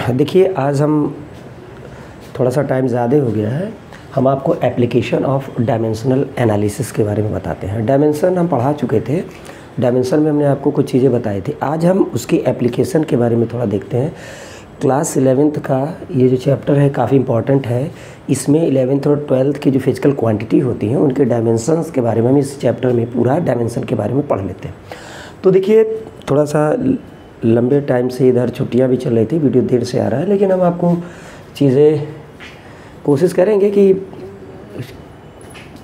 देखिए आज हम थोड़ा सा टाइम ज़्यादा हो गया है, हम आपको एप्लीकेशन ऑफ डायमेंशनल एनालिसिस के बारे में बताते हैं। डायमेंशन हम पढ़ा चुके थे, डायमेंशन में हमने आपको कुछ चीज़ें बताई थी। आज हम उसकी एप्लीकेशन के बारे में थोड़ा देखते हैं। क्लास 11th का ये जो चैप्टर है काफ़ी इंपॉर्टेंट है। इसमें 11th और 12th की जो फिजिकल क्वांटिटी होती हैं उनके डायमेंशंस के बारे में हम इस चैप्टर में पूरा डायमेंशन के बारे में पढ़ लेते हैं। तो देखिए थोड़ा सा लंबे टाइम से इधर छुट्टियां भी चल रही थी, वीडियो देर से आ रहा है, लेकिन हम आपको चीज़ें कोशिश करेंगे कि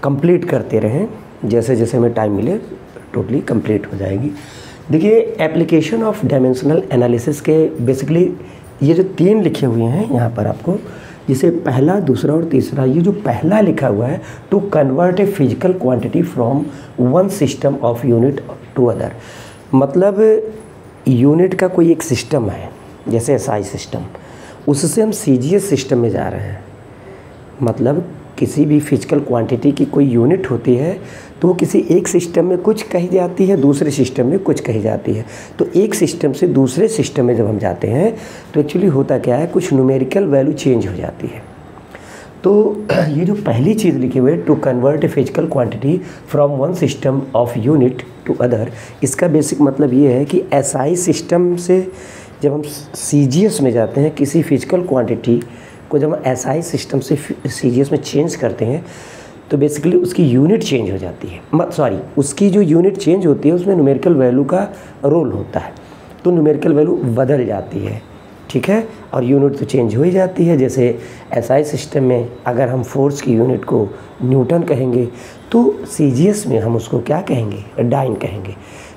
कंप्लीट करते रहें। जैसे जैसे हमें टाइम मिले टोटली कंप्लीट हो जाएगी। देखिए एप्लीकेशन ऑफ डायमेंशनल एनालिसिस के बेसिकली ये जो 3 लिखे हुए हैं यहाँ पर आपको, जिसे पहला, दूसरा और तीसरा, ये जो पहला लिखा हुआ है to convert a physical quantity from one system of unit to other, मतलब यूनिट का कोई एक सिस्टम है जैसे एसआई सिस्टम, उससे हम सीजीएस सिस्टम में जा रहे हैं। मतलब किसी भी फिजिकल क्वांटिटी की कोई यूनिट होती है तो वो किसी एक सिस्टम में कुछ कही जाती है, दूसरे सिस्टम में कुछ कही जाती है। तो एक सिस्टम से दूसरे सिस्टम में जब हम जाते हैं तो एक्चुअली होता क्या है, कुछ न्यूमेरिकल वैल्यू चेंज हो जाती है। तो ये जो पहली चीज़ लिखी हुई है to convert a physical quantity from one system of unit to other, इसका बेसिक मतलब ये है कि एसआई सिस्टम से जब हम सीजीएस में जाते हैं, किसी फिजिकल क्वांटिटी को जब हम एसआई सिस्टम से सीजीएस में चेंज करते हैं तो बेसिकली उसकी यूनिट चेंज हो जाती है। उसकी जो यूनिट चेंज होती है उसमें न्यूमेरिकल वैल्यू का रोल होता है, तो न्यूमेरिकल वैल्यू बदल जाती है, ठीक है। और यूनिट तो चेंज हो ही जाती है। जैसे एसआई सिस्टम में अगर हम फोर्स की यूनिट को न्यूटन कहेंगे तो सीजीएस में हम उसको क्या कहेंगे, डाइन कहेंगे।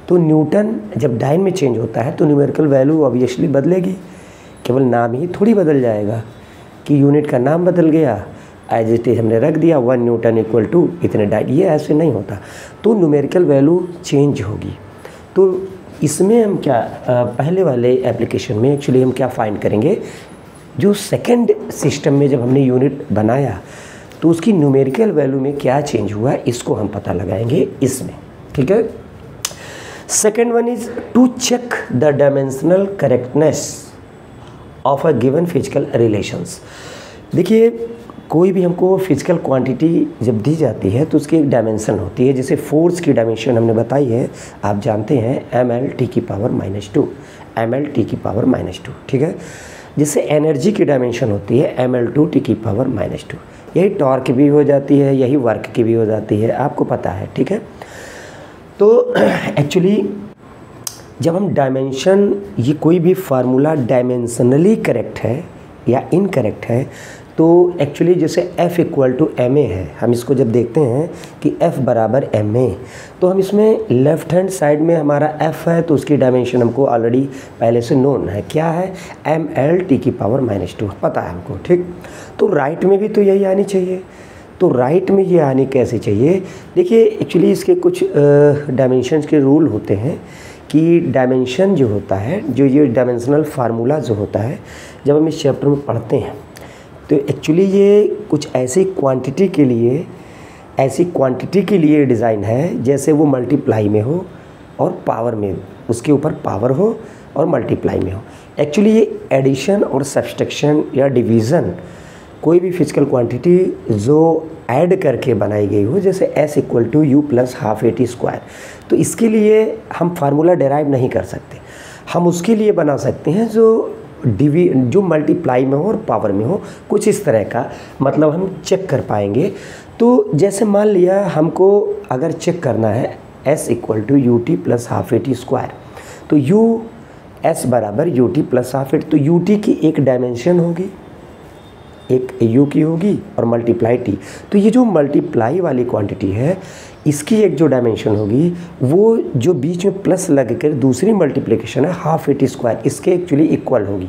तो न्यूटन जब डाइन में चेंज होता है तो न्यूमेरिकल वैल्यू ऑब्वियसली बदलेगी, केवल नाम ही थोड़ी बदल जाएगा कि यूनिट का नाम बदल गया, एज इट इज हमने रख दिया 1 न्यूटन इक्वल टू इतने डाइन, ये ऐसे नहीं होता। तो न्यूमेरिकल वैल्यू चेंज होगी। तो इसमें हम क्या पहले वाले एप्लीकेशन में एक्चुअली हम क्या फाइंड करेंगे, जो सेकंड सिस्टम में जब हमने यूनिट बनाया तो उसकी न्यूमेरिकल वैल्यू में क्या चेंज हुआ, इसको हम पता लगाएंगे इसमें, ठीक है। Second one is to check the dimensional correctness of a given physical relations. देखिए कोई भी हमको फिजिकल क्वांटिटी जब दी जाती है तो उसकी एक डायमेंशन होती है। जैसे फोर्स की डायमेंशन हमने बताई है, आप जानते हैं ml की पावर -2, ml की पावर -2, ठीक है। जैसे एनर्जी की डायमेंशन होती है ml की पावर -2, यही टॉर्क भी हो जाती है, यही वर्क की भी हो जाती है, आपको पता है, ठीक है। तो एक्चुअली जब हम डायमेंशन, ये कोई भी फार्मूला डायमेंशनली करेक्ट है या इनकरेक्ट है, तो एक्चुअली जैसे F = ma है, हम इसको जब देखते हैं कि F = ma, तो हम इसमें लेफ़्ट हैंड साइड में हमारा F है तो उसकी डायमेंशन हमको ऑलरेडी पहले से नोन है, क्या है, ml की पावर -2 पता है हमको, ठीक। तो राइट में भी तो यही आनी चाहिए। तो राइट में ये आनी कैसे चाहिए, देखिए एक्चुअली इसके कुछ डायमेंशंस के रूल होते हैं कि डायमेंशन जो होता है, जो ये डायमेंशनल फार्मूला जो होता है, जब हम इस चैप्टर में पढ़ते हैं तो एक्चुअली ये कुछ ऐसी क्वांटिटी के लिए डिज़ाइन है जैसे वो मल्टीप्लाई में हो और पावर में, उसके ऊपर पावर हो और मल्टीप्लाई में हो। एक्चुअली ये एडिशन और सब्सट्रैक्शन या डिवीज़न, कोई भी फिजिकल क्वांटिटी जो ऐड करके बनाई गई हो, जैसे S = U + ½ AT², तो इसके लिए हम फार्मूला डेराइव नहीं कर सकते। हम उसके लिए बना सकते हैं जो मल्टीप्लाई में हो और पावर में हो, कुछ इस तरह का, मतलब हम चेक कर पाएंगे। तो जैसे मान लिया हमको अगर चेक करना है S = UT + ½ AT², तो S = UT + ½ AT, तो UT की एक डायमेंशन होगी, एक U की होगी और मल्टीप्लाई T। तो ये जो मल्टीप्लाई वाली क्वांटिटी है, इसकी एक जो डायमेंशन होगी, वो जो बीच में प्लस लग कर दूसरी मल्टीप्लिकेशन है ½ AT², इसके एक्चुअली इक्वल होगी।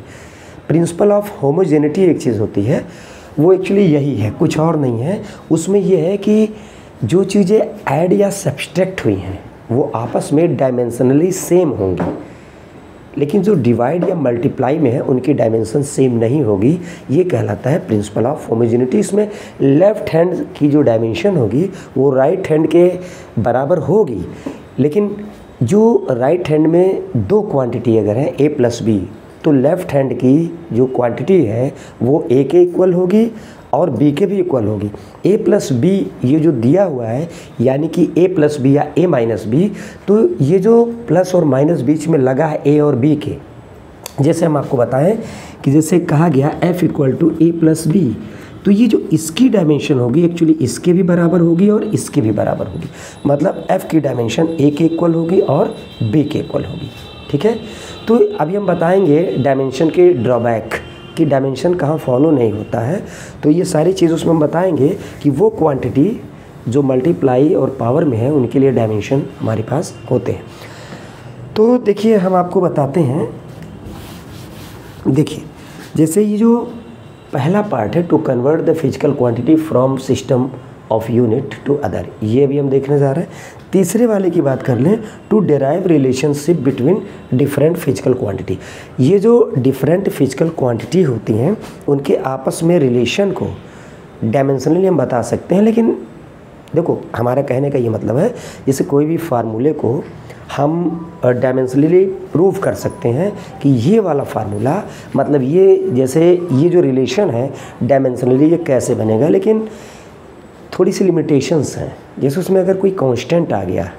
प्रिंसिपल ऑफ होमोजेनिटी एक चीज़ होती है, वो एक्चुअली यही है, कुछ और नहीं है। उसमें ये है कि जो चीज़ें ऐड या सब्सट्रैक्ट हुई हैं वो आपस में डायमेंशनली सेम होंगी, लेकिन जो डिवाइड या मल्टीप्लाई में है उनकी डायमेंशन सेम नहीं होगी। ये कहलाता है प्रिंसिपल ऑफ होमोजेनिटी। इसमें लेफ़्ट हैंड की जो डायमेंशन होगी वो राइट हैंड के बराबर होगी, लेकिन जो राइट हैंड में 2 क्वांटिटी अगर है A + B, तो लेफ़्ट हैंड की जो क्वांटिटी है वो ए के इक्वल होगी और बी के भी इक्वल होगी। ए प्लस बी ये जो दिया हुआ है यानी कि ए प्लस बी या ए माइनस बी, तो ये जो प्लस और माइनस बीच में लगा है ए और बी के, जैसे हम आपको बताएं कि जैसे कहा गया f equal to A plus B, तो ये जो इसकी डायमेंशन होगी एक्चुअली इसके भी बराबर होगी और इसके भी बराबर होगी, मतलब f की डायमेंशन a के इक्वल होगी और b के इक्वल होगी। ठीक है, तो अभी हम बताएंगे डायमेंशन के ड्रॉबैक कि डायमेंशन कहाँ फॉलो नहीं होता है, तो ये सारी चीज़ उसमें हम बताएंगे कि वो क्वांटिटी जो मल्टीप्लाई और पावर में है उनके लिए डायमेंशन हमारे पास होते हैं। तो देखिए हम आपको बताते हैं, देखिए जैसे ये जो पहला पार्ट है to convert the physical quantity from system of unit to other, ये भी हम देखने जा रहे हैं। तीसरे वाले की बात कर लें, to derive relationship between different physical quantity, ये जो डिफरेंट फिजिकल क्वांटिटी होती हैं उनके आपस में रिलेशन को डायमेंशनली हम बता सकते हैं। लेकिन देखो हमारा कहने का ये मतलब है जैसे कोई भी फार्मूले को हम डायमेंशनली प्रूव कर सकते हैं कि ये वाला फार्मूला मतलब ये जैसे ये जो रिलेशन है डायमेंशनली ये कैसे बनेगा, लेकिन थोड़ी सी लिमिटेशंस हैं। जैसे उसमें अगर कोई कांस्टेंट आ गया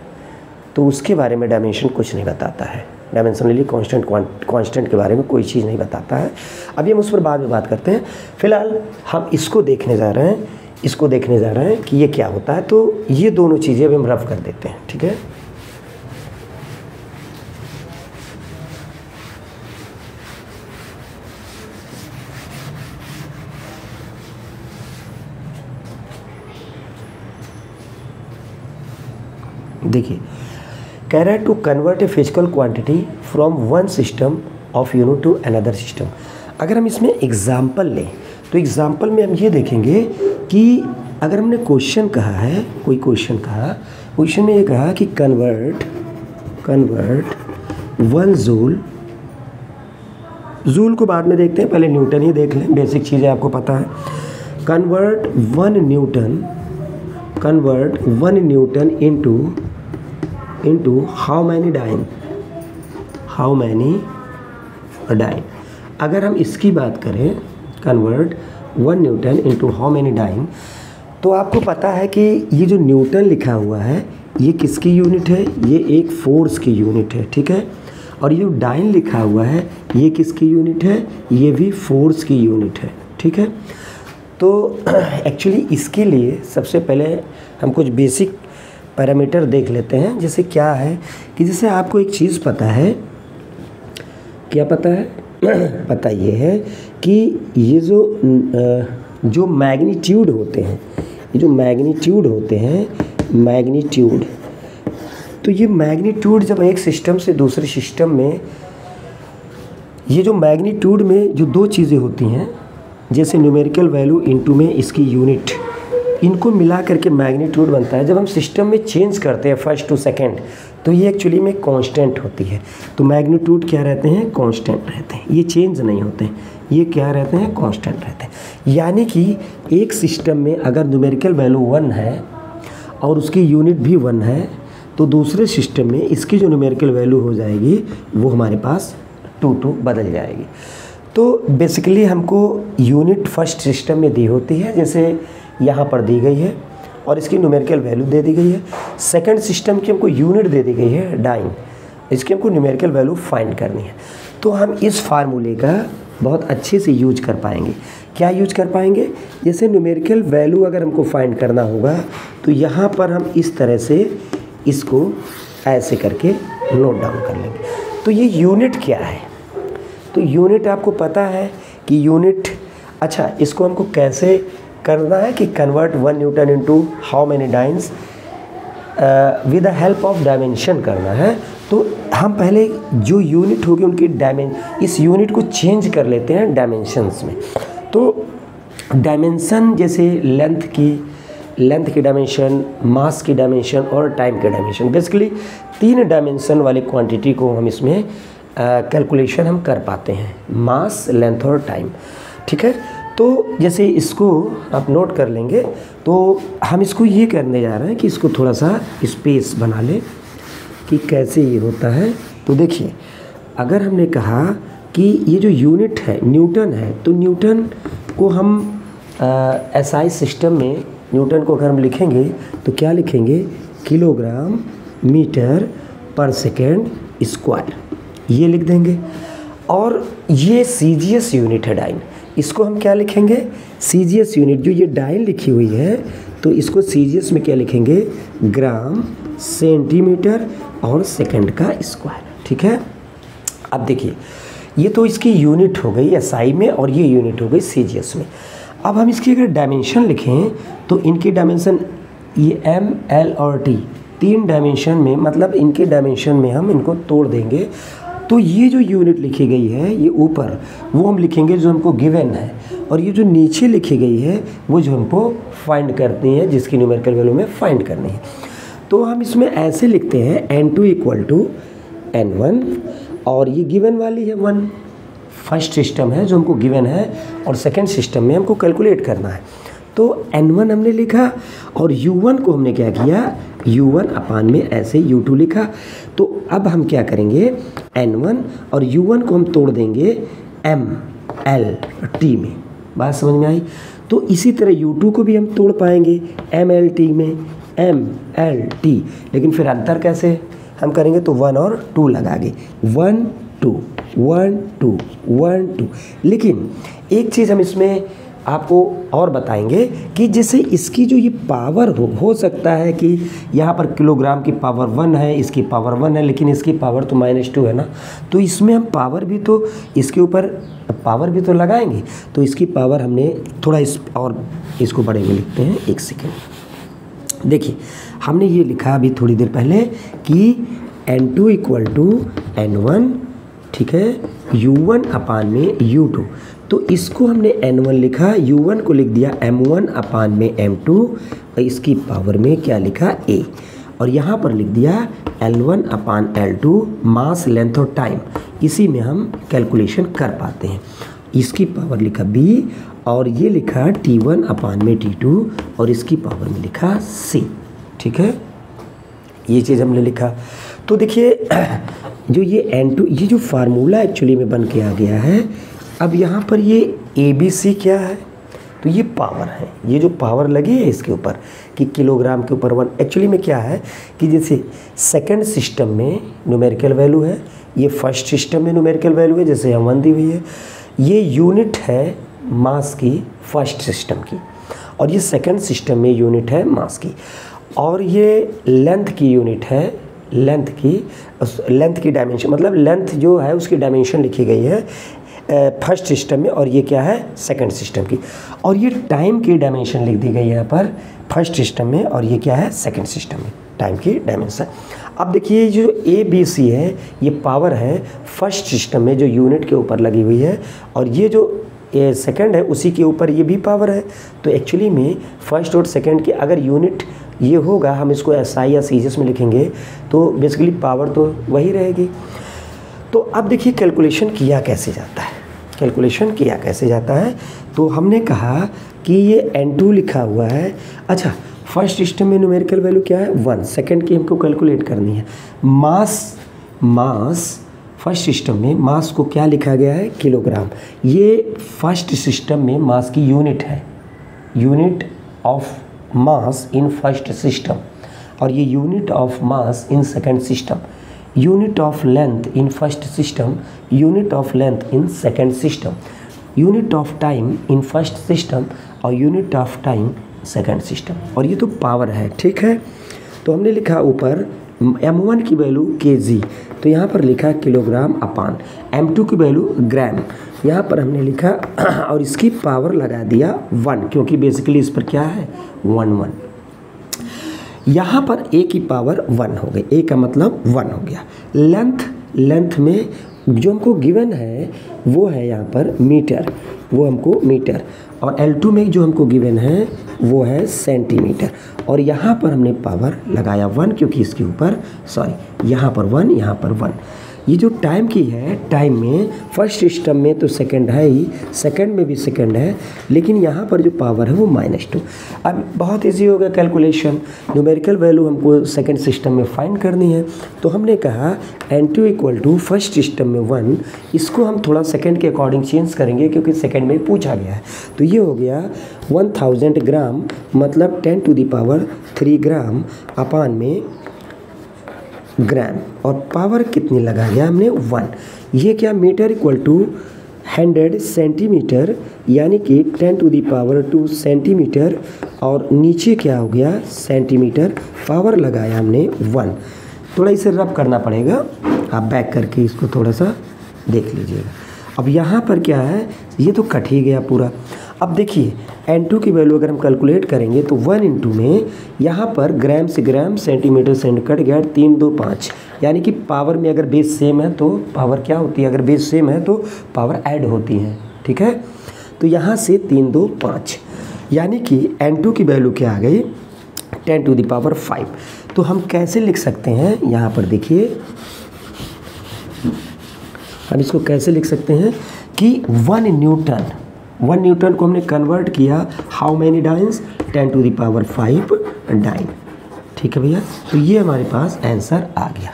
तो उसके बारे में डायमेंशन कुछ नहीं बताता है, डायमेंशनली कांस्टेंट के बारे में कोई चीज़ नहीं बताता है। अभी हम उस पर बाद में बात करते हैं। फिलहाल हम इसको देखने जा रहे हैं, इसको देखने जा रहे हैं कि ये क्या होता है। तो ये दोनों चीज़ें अभी हम रफ कर देते हैं। ठीक है, देखिए कह रहा है to convert a physical quantity from one system of unit to another system. अगर हम इसमें एग्जाम्पल लें तो एग्जाम्पल में हम ये देखेंगे कि अगर हमने क्वेश्चन कहा है, कोई क्वेश्चन कहा, क्वेश्चन में ये कहा कि कन्वर्ट 1 जूल को बाद में देखते हैं, पहले न्यूटन ही देख लें, बेसिक चीज़ें आपको पता है। Convert 1 newton into how many dyne, अगर हम इसकी बात करें convert 1 newton into how many dyne, तो आपको पता है कि ये जो न्यूटन लिखा हुआ है ये किसकी यूनिट है, ये एक फोर्स की यूनिट है। ठीक है, और ये जो डाइन लिखा हुआ है ये किसकी यूनिट है, ये भी फोर्स की यूनिट है। ठीक है, तो एक्चुअली इसके लिए सबसे पहले हम कुछ बेसिक पैरामीटर देख लेते हैं। जैसे क्या है कि जैसे आपको एक चीज़ पता है, क्या पता है पता ये है कि ये जो मैग्नीट्यूड होते हैं, ये जो मैग्नीट्यूड होते हैं, मैग्नीट्यूड, तो ये मैग्नीट्यूड जब एक सिस्टम से दूसरे सिस्टम में, ये जो मैग्नीट्यूड में जो दो चीज़ें होती हैं जैसे न्यूमेरिकल वैल्यू इनटू में इसकी यूनिट, इनको मिला करके मैग्नीट्यूड बनता है। जब हम सिस्टम में चेंज करते हैं फर्स्ट टू सेकंड तो ये एक्चुअली में कांस्टेंट होती है। तो मैग्नीट्यूड क्या रहते हैं, कांस्टेंट रहते हैं, ये चेंज नहीं होते हैं, ये क्या रहते हैं, कांस्टेंट रहते हैं। यानी कि एक सिस्टम में अगर न्यूमेरिकल वैल्यू 1 है और उसकी यूनिट भी 1 है तो दूसरे सिस्टम में इसकी जो न्यूमेरिकल वैल्यू हो जाएगी वो हमारे पास 2 बदल जाएगी। तो बेसिकली हमको यूनिट फर्स्ट सिस्टम में दी होती है, जैसे यहाँ पर दी गई है और इसकी न्यूमेरिकल वैल्यू दे दी गई है। सेकंड सिस्टम की हमको यूनिट दे दी गई है डाइन, इसकी हमको न्यूमेरिकल वैल्यू फाइंड करनी है। तो हम इस फार्मूले का बहुत अच्छे से यूज कर पाएंगे। क्या यूज कर पाएंगे, जैसे न्यूमेरिकल वैल्यू अगर हमको फाइंड करना होगा तो यहाँ पर हम इस तरह से इसको ऐसे करके नोट डाउन कर लेंगे। तो ये यूनिट क्या है, तो यूनिट आपको पता है कि यूनिट, अच्छा इसको हमको कैसे करना है कि convert 1 Newton into how many dance with the help of dimension करना है। तो हम पहले जो यूनिट होगी उनकी इस यूनिट को चेंज कर लेते हैं डायमेंशंस में। तो डायमेंशन जैसे लेंथ की डायमेंशन, मास की डायमेंशन और टाइम की डायमेंशन, बेसिकली 3 डायमेंशन वाली क्वांटिटी को हम इसमें कैलकुलेशन हम कर पाते हैं, मास, लेंथ और टाइम। ठीक है, तो जैसे इसको आप नोट कर लेंगे तो हम इसको ये करने जा रहे हैं कि इसको थोड़ा सा स्पेस बना लें कि कैसे ये होता है। तो देखिए अगर हमने कहा कि ये जो यूनिट है न्यूटन है, तो न्यूटन को हम एसआई सिस्टम में न्यूटन को अगर हम लिखेंगे तो क्या लिखेंगे, किलोग्राम मीटर पर सेकेंड स्क्वायर, ये लिख देंगे। और ये सीजीएस यूनिट है डाइन, इसको हम क्या लिखेंगे, सीजीएस यूनिट, जो ये डाइन लिखी हुई है तो इसको सीजीएस में क्या लिखेंगे, ग्राम सेंटीमीटर और सेकंड का स्क्वायर। ठीक है, अब देखिए ये तो इसकी यूनिट हो गई एसआई में और ये यूनिट हो गई सीजीएस में। अब हम इसकी अगर डायमेंशन लिखें तो इनकी डायमेंशन ये एम एल और टी 3 डायमेंशन में, मतलब इनके डायमेंशन में हम इनको तोड़ देंगे तो ये जो यूनिट लिखी गई है ये ऊपर वो हम लिखेंगे जो हमको गिवन है, और ये जो नीचे लिखी गई है वो जो हमको फाइंड करनी है, जिसकी न्यूमेरिकल वैल्यू में फाइंड करनी है। तो हम इसमें ऐसे लिखते हैं n2 = n1, और ये गिवन वाली है 1, फर्स्ट सिस्टम है जो हमको गिवन है, और सेकंड सिस्टम में हमको कैलकुलेट करना है। तो n1 हमने लिखा और u1 को हमने क्या किया, u1 अपान में ऐसे u2 लिखा। तो अब हम क्या करेंगे, n1 और u1 को हम तोड़ देंगे m l t में, बात समझ में आई। तो इसी तरह u2 को भी हम तोड़ पाएंगे m l t में, m l t, लेकिन फिर अंतर कैसे हम करेंगे, तो 1 और 2 लगाएंगे, 1 2 1 2 1 2। लेकिन एक चीज़ हम इसमें आपको और बताएंगे कि जैसे इसकी जो ये पावर हो सकता है कि यहाँ पर किलोग्राम की पावर 1 है, इसकी पावर 1 है, लेकिन इसकी पावर तो -2 है ना, तो इसमें हम पावर भी तो इसके ऊपर पावर भी तो लगाएंगे। तो इसकी पावर हमने थोड़ा और इसको बड़े में लिखते हैं, 1 सेकेंड। देखिए हमने ये लिखा अभी थोड़ी देर पहले कि n2 = n1, ठीक है, u1 अपान में u2। तो इसको हमने n1 लिखा, u1 को लिख दिया m1 अपान में m2, और इसकी पावर में क्या लिखा, a, और यहाँ पर लिख दिया L1 अपान L2, मास लेंथ और टाइम, इसी में हम कैलकुलेशन कर पाते हैं। इसकी पावर लिखा b, और ये लिखा T1 अपान में T2, और इसकी पावर में लिखा c। ठीक है, ये चीज़ हमने लिखा। तो देखिए जो ये n2, ये जो फार्मूला एक्चुअली में बन के आ गया है। अब यहाँ पर ये ABC क्या है, तो ये पावर है, ये जो पावर लगी है इसके ऊपर कि किलोग्राम के ऊपर 1, एक्चुअली में क्या है कि जैसे सेकंड सिस्टम में न्यूमेरिकल वैल्यू है, ये फर्स्ट सिस्टम में न्यूमेरिकल वैल्यू है, जैसे यहाँ 1 दी हुई है। ये यूनिट है मास की फर्स्ट सिस्टम की, और ये सेकंड सिस्टम में यूनिट है मास की, और ये लेंथ की यूनिट है, लेंथ की डायमेंशन, मतलब लेंथ जो है उसकी डायमेंशन लिखी गई है फर्स्ट सिस्टम में, और ये क्या है, सेकंड सिस्टम की। और ये टाइम की डायमेंशन लिख दी गई है यहाँ पर फर्स्ट सिस्टम में, और ये क्या है, सेकंड सिस्टम में, टाइम की डायमेंशन। अब देखिए जो ABC है ये पावर है फर्स्ट सिस्टम में जो यूनिट के ऊपर लगी हुई है, और ये जो सेकंड है उसी के ऊपर ये भी पावर है। तो एक्चुअली में फर्स्ट और सेकंड की अगर यूनिट ये होगा, हम इसको SI या सीजीएस में लिखेंगे तो बेसिकली पावर तो वही रहेगी। तो अब देखिए कैलकुलेशन किया कैसे जाता है, कैलकुलेशन किया कैसे जाता है। तो हमने कहा कि ये n2 लिखा हुआ है। अच्छा, फर्स्ट सिस्टम में न्यूमेरिकल वैल्यू क्या है, 1, सेकंड की हमको कैलकुलेट करनी है। मास फर्स्ट सिस्टम में मास को क्या लिखा गया है, किलोग्राम। ये फर्स्ट सिस्टम में मास की यूनिट है, unit of mass in first system, और ये unit of mass in second system, unit of length in first system, unit of length in second system, unit of time in first system, और unit of time second system, और ये तो power है। ठीक है, तो हमने लिखा ऊपर m1 की वैल्यू kg, तो यहाँ पर लिखा किलोग्राम अपान, m2 की वैल्यू ग्राम, यहाँ पर हमने लिखा और इसकी पावर लगा दिया 1, क्योंकि बेसिकली इस पर क्या है 1 1। यहाँ पर a की पावर 1 हो गई, a का मतलब 1 हो गया। लेंथ में जो हमको गिवन है वो है यहाँ पर मीटर, वो हमको मीटर, और L2 में जो हमको गिवन है वो है सेंटीमीटर, और यहाँ पर हमने पावर लगाया 1, क्योंकि इसके ऊपर यहाँ पर 1, यहाँ पर 1। ये जो टाइम की है, टाइम में फर्स्ट सिस्टम में तो सेकंड है ही, सेकंड में भी सेकंड है, लेकिन यहाँ पर जो पावर है वो -2। अब बहुत इजी हो गया कैलकुलेशन, न्यूमेरिकल वैल्यू हमको सेकंड सिस्टम में फाइंड करनी है। तो हमने कहा n2 equal to first system में 1, इसको हम थोड़ा सेकंड के अकॉर्डिंग चेंज करेंगे क्योंकि सेकंड में पूछा गया है। तो ये हो गया 1000 ग्राम, मतलब 10⁻³ ग्राम अपान में ग्राम, और पावर कितनी लगा दिया हमने 1। ये क्या, मीटर इक्वल टू 100 सेंटीमीटर, यानी कि 10⁻² सेंटीमीटर, और नीचे क्या हो गया सेंटीमीटर, पावर लगाया हमने 1। थोड़ा इसे रब करना पड़ेगा, आप बैक करके इसको थोड़ा सा देख लीजिएगा। अब यहाँ पर क्या है, ये तो कट ही गया पूरा। अब देखिए n2 की वैल्यू अगर हम कैलकुलेट करेंगे तो 1 × में यहाँ पर ग्राम से ग्राम, सेंटीमीटर से कट गया 3 2 5, यानी कि पावर में अगर बेस सेम है तो पावर क्या होती है, अगर बेस सेम है तो पावर ऐड होती है, ठीक है। तो यहाँ से 3 2 5, यानी कि n2 की वैल्यू क्या आ गई 10⁵। तो हम कैसे लिख सकते हैं, यहाँ पर देखिए हम इसको कैसे लिख सकते हैं कि 1 न्यूटन को हमने कन्वर्ट किया हाउ मैनी डाइन्स, 10⁵ डाइन, ठीक है भैया। तो ये हमारे पास आंसर आ गया,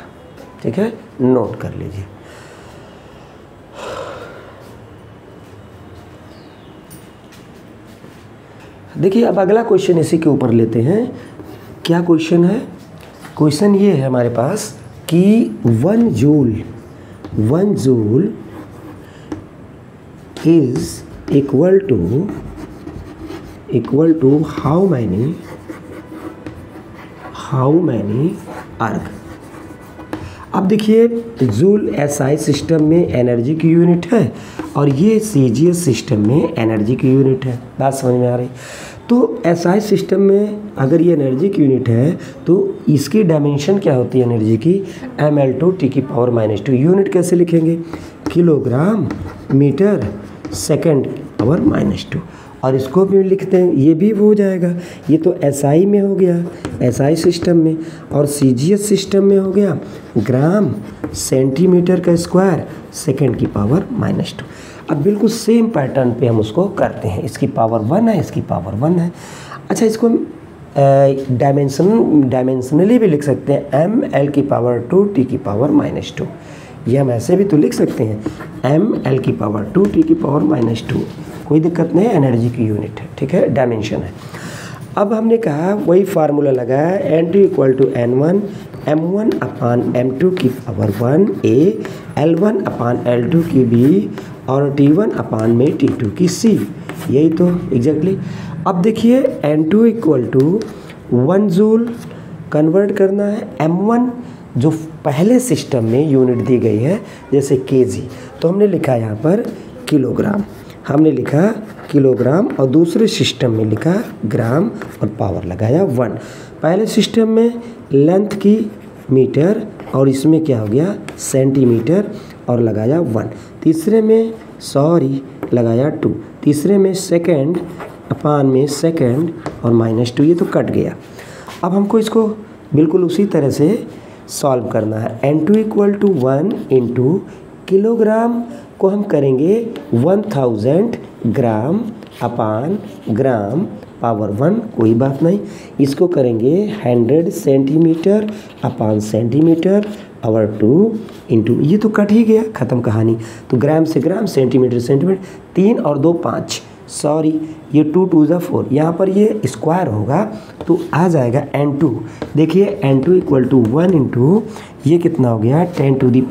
ठीक है, नोट कर लीजिए। देखिए अब अगला क्वेश्चन इसी के ऊपर लेते हैं। क्या क्वेश्चन है, क्वेश्चन ये है हमारे पास कि 1 joule is equal to how many अर्ग। अब देखिए जूल SI सिस्टम में एनर्जी की यूनिट है और ये CGS सिस्टम में एनर्जी की यूनिट है, बात समझ में आ रही। तो SI सिस्टम में अगर ये एनर्जी की यूनिट है तो इसकी डायमेंशन क्या होती है एनर्जी की, mL/2 यूनिट कैसे लिखेंगे, किलोग्राम मीटर सेकंड पावर -2, और इसको भी लिखते हैं, ये भी हो जाएगा। ये तो SI में हो गया, SI सिस्टम में, और CGS सिस्टम में हो गया ग्राम सेंटीमीटर का स्क्वायर सेकंड की पावर -2। अब बिल्कुल सेम पैटर्न पे हम उसको करते हैं, इसकी पावर 1 है, इसकी पावर 1 है। अच्छा, इसको डायमेंशनली भी लिख सकते हैं, mL/2 T⁻²। ये हम ऐसे भी तो लिख सकते हैं, mL/2 T⁻²। कोई दिक्कत नहीं है, एनर्जी की यूनिट है, ठीक है, डायमेंशन है। अब हमने कहा वही फार्मूला लगाया, n2 = n1 m1/m2⁴ L1/L2 b और T1/T2 c, यही तो एग्जैक्टली। अब देखिए n2 = 1 जूल कन्वर्ट करना है, m1 जो पहले सिस्टम में यूनिट दी गई है जैसे kg, तो हमने लिखा यहाँ पर किलोग्राम, हमने लिखा किलोग्राम, और दूसरे सिस्टम में लिखा ग्राम और पावर लगाया 1। पहले सिस्टम में लेंथ की मीटर और इसमें क्या हो गया सेंटीमीटर और लगाया 1। तीसरे में लगाया 2, तीसरे में सेकंड अपान में सेकंड और -2, ये तो कट गया। अब हमको इसको बिल्कुल उसी तरह से सॉल्व करना है। n2 = 1 × किलोग्राम को हम करेंगे 1000 ग्राम अपान ग्राम पावर 1, कोई बात नहीं। इसको करेंगे 100 सेंटीमीटर अपान सेंटीमीटर और 2 × ये तो कट ही गया, ख़त्म कहानी। तो ग्राम से ग्राम, सेंटीमीटर सेंटीमीटर, 3 और 2 5, ये 2 2 = 4, यहाँ पर ये स्क्वायर होगा तो आ जाएगा n2। देखिए n2 = 1 × ये कितना हो गया 10⁻³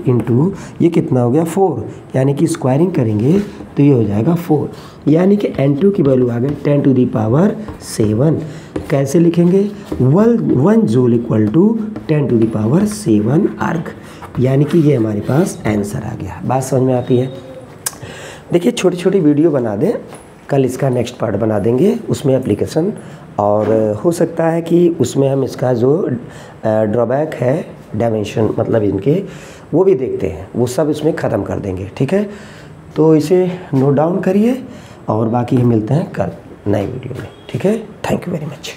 × ये कितना हो गया 4, यानी कि स्क्वायरिंग करेंगे तो ये हो जाएगा 4, यानी कि n2 की वैल्यू आ गई 10⁻7। कैसे लिखेंगे, 1 जूल = 10⁻7 अर्ग, यानी कि ये हमारे पास आंसर आ गया। बात समझ में आती है। देखिए छोटी छोटी वीडियो बना दें, कल इसका नेक्स्ट पार्ट बना देंगे, उसमें एप्लीकेशन, और हो सकता है कि उसमें हम इसका जो ड्रॉबैक है डायमेंशन मतलब इनके, वो भी देखते हैं, वो सब इसमें ख़त्म कर देंगे, ठीक है। तो इसे नोट डाउन करिए और बाकी हम मिलते हैं कल नए वीडियो में, ठीक है। Thank you very much.